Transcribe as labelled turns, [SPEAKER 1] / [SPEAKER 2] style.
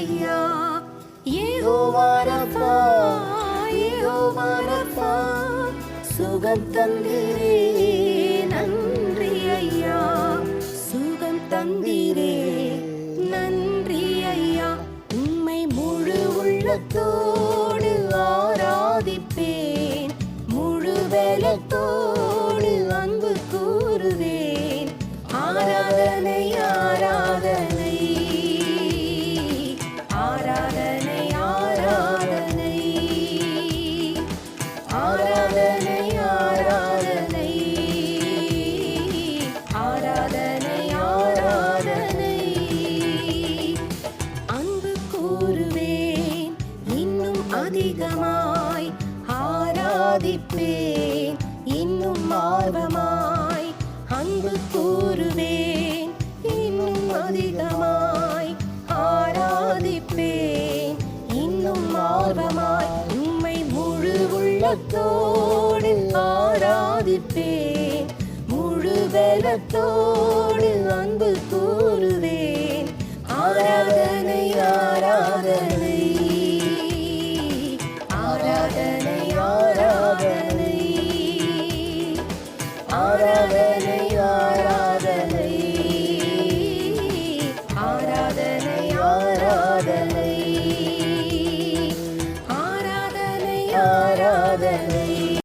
[SPEAKER 1] ஐயா. யெகோவா ரப்பா, யெகோவா ரப்பா, சுகம் தந்தீரே நன்றி ஐயா. சுகம் தந்தீரே நன்றி ஐயா. உம்மை முழு உள்ளத்தோடு ஆராதிப்பேன், முழு பலத்தோடு அன்பு கூறுவேன். ஆராதனை ஆராதனை ஆராதனை ஆராதனை ஆராதனை ஆராதனை ஆராதனை ஆராதனை. அன்பு கூறுவேன் இன்னும் அதிகமாய், ஆராதிப்பேன் இன்னும் ஆர்வமாய். அன்பு கூறுவேன் இன்னும் அதிகமாய், ஆராதிப்பேன் இன்னும் ஆர்வமாய். உம்மை முழு உள்ளத்தோடு ஆராதிப்பேன், முழு பலத்தோடு அன்பு கூறுவேன். ஆராதனை ஆராதனை